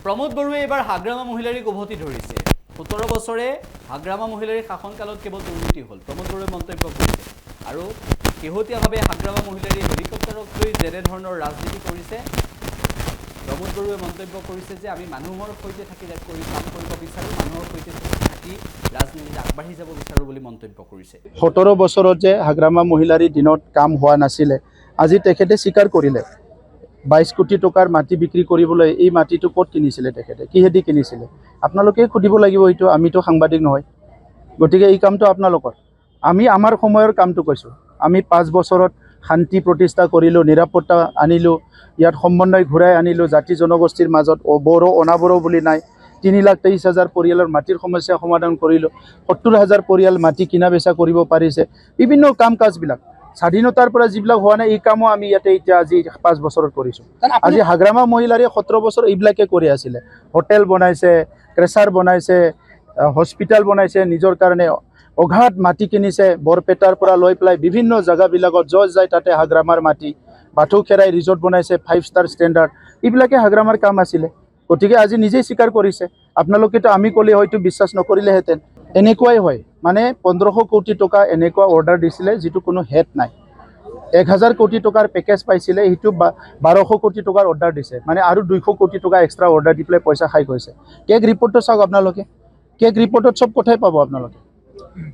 প্ৰমোদ বড়োৱে এবাৰ হাগ্ৰামা মহিলাৰীক উভতি ধৰিছে। ১৭ বছৰে হাগ্ৰামা মহিলাৰীৰ শাসনকালত কেৱল দুৰ্নীতি হ'ল, প্ৰমোদ বড়োৱে মন্তব্য কৰিছে। আৰু শেহতীয়াভাৱে হাগ্ৰামা মহিলাৰীয়ে হেলিকপ্টাৰক লৈ যেনে ধৰণৰ ৰাজনীতি কৰিছে, প্ৰমোদ বড়োৱে মন্তব্য কৰিছে যে আমি মানুহৰ সৈতে থাকি কাম কৰিব বিচাৰোঁ, মানুহৰ সৈতে থাকি ৰাজনীতিত আগবাঢ়ি যাব বিচাৰোঁ বুলি মন্তব্য কৰিছে। ১৭ বছৰত যে হাগ্ৰামা মহিলাৰীৰ দিনত কাম হোৱা নাছিলে, আজি তেখেতে স্বীকাৰ কৰিলে ২২ কোটি টকাৰ মাটি বিক্ৰী কৰিবলৈ। এই মাটিটো ক'ত কিনিছিলে তেখেতে, কিহেদি কিনিছিলে? আপোনালোকে সুধিব লাগিব, এইটো আমিতো সাংবাদিক নহয়। গতিকে এই কামটো আপোনালোকৰ। আমি আমাৰ সময়ৰ কামটো কৈছোঁ। আমি ৫ বছৰত শান্তি প্ৰতিষ্ঠা কৰিলোঁ, নিৰাপত্তা আনিলোঁ, ইয়াত সমন্বয় ঘূৰাই আনিলোঁ, জাতি জনগোষ্ঠীৰ মাজত বড়ো অনাবড়ো বুলি নাই। ৩,২৩,০০০ পৰিয়ালৰ মাটিৰ সমস্যা সমাধান কৰিলোঁ। ৭০,০০০ পৰিয়াল মাটি কিনা বেচা কৰিব পাৰিছে। বিভিন্ন কাম কাজবিলাক স্বাধীনতাৰ পৰা যিবিলাক হোৱা নাই, এই কামো আমি ইয়াতে এতিয়া আজি ৫ বছৰত কৰিছোঁ। আজি হাগ্ৰামা মহিলাৰীয়ে ১৭ বছৰ এইবিলাকে কৰি আছিলে। হোটেল বনাইছে, ক্ৰেচাৰ বনাইছে, হস্পিটেল বনাইছে, নিজৰ কাৰণে অগাধ মাটি কিনিছে। বৰপেটাৰ পৰা লৈ পেলাই বিভিন্ন জেগাবিলাকত য'ত যায় তাতে হাগ্ৰামাৰ মাটি, বাথৌখেৰাই ৰিজৰ্ট বনাইছে 5 ষ্টাৰ ষ্টেণ্ডাৰ্ড। এইবিলাকে হাগ্ৰামাৰ কাম আছিলে। গতিকে আজি নিজেই স্বীকাৰ কৰিছে। আপোনালোকেতো আমি ক'লে হয়তো বিশ্বাস নকৰিলেহেঁতেন। এনেকুৱাই হয়, মানে ১৫০০ কোটি টকা এনেকুৱা অৰ্ডাৰ দিছিলে যিটো কোনো হেড নাই। ১,০০০ কোটি টকাৰ পেকেজ পাইছিলে, সেইটো ১২০০ কোটি টকাৰ অৰ্ডাৰ দিছে, মানে আৰু ২০০ কোটি টকা এক্সট্ৰা অৰ্ডাৰ দি পেলাই পইচা খাই গৈছে। কেগ ৰিপৰ্টটো চাওক আপোনালোকে, কেগ ৰিপৰ্টত চব কথাই পাব আপোনালোকে।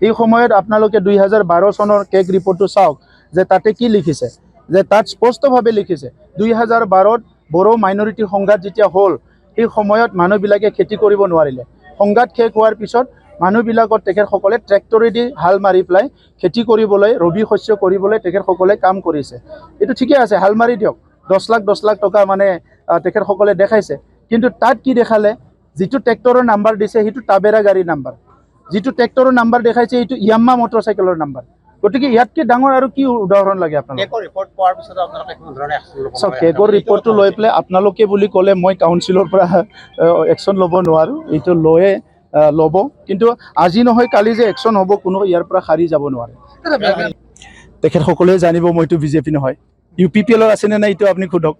এই সময়ত আপোনালোকে ২০১২ চনৰ কেগ ৰিপৰ্টটো চাওক, যে তাতে কি লিখিছে, যে তাত স্পষ্টভাৱে লিখিছে ২০১২ত বড়ো মাইনৰিটি সংঘাত যেতিয়া হ'ল, সেই সময়ত মানুহবিলাকে খেতি কৰিব নোৱাৰিলে। সংঘাত শেষ হোৱাৰ পিছত মানুহবিলাকত তেখেতসকলে ট্ৰেক্টৰেদি হাল মাৰি পেলাই খেতি কৰিবলৈ, ৰবি শস্য কৰিবলৈ তেখেতসকলে কাম কৰিছে। এইটো ঠিকে আছে, হাল মাৰি দিয়ক। ১০ লাখ টকা মানে তেখেতসকলে দেখাইছে। কিন্তু তাত কি দেখালে, যিটো ট্ৰেক্টৰৰ নাম্বাৰ দিছে সেইটো টাবেৰা গাড়ীৰ নাম্বাৰ, যিটো ট্ৰেক্টৰৰ নাম্বাৰ দেখাইছে এইটো ইয়াম্মা মটৰচাইকেলৰ নাম্বাৰ। গতিকে ইয়াতকৈ ডাঙৰ আৰু কি উদাহৰণ লাগে আপোনালোকে? কেগৰ ৰিপৰ্টটো লৈ পেলাই আপোনালোকে বুলি ক'লে মই কাউন্সিলৰ পৰা একশ্যন ল'ব নোৱাৰোঁ। এইটো ল'ব, কিন্তু আজি নহয় কালি যে একশ্যন হ'ব, কোনো ইয়াৰ পৰা সাৰি যাব নোৱাৰে। তেখেতসকলে জানিব মইতো বিজেপি নহয়। UPPL আছেনে নাই এইটো আপুনি সোধক।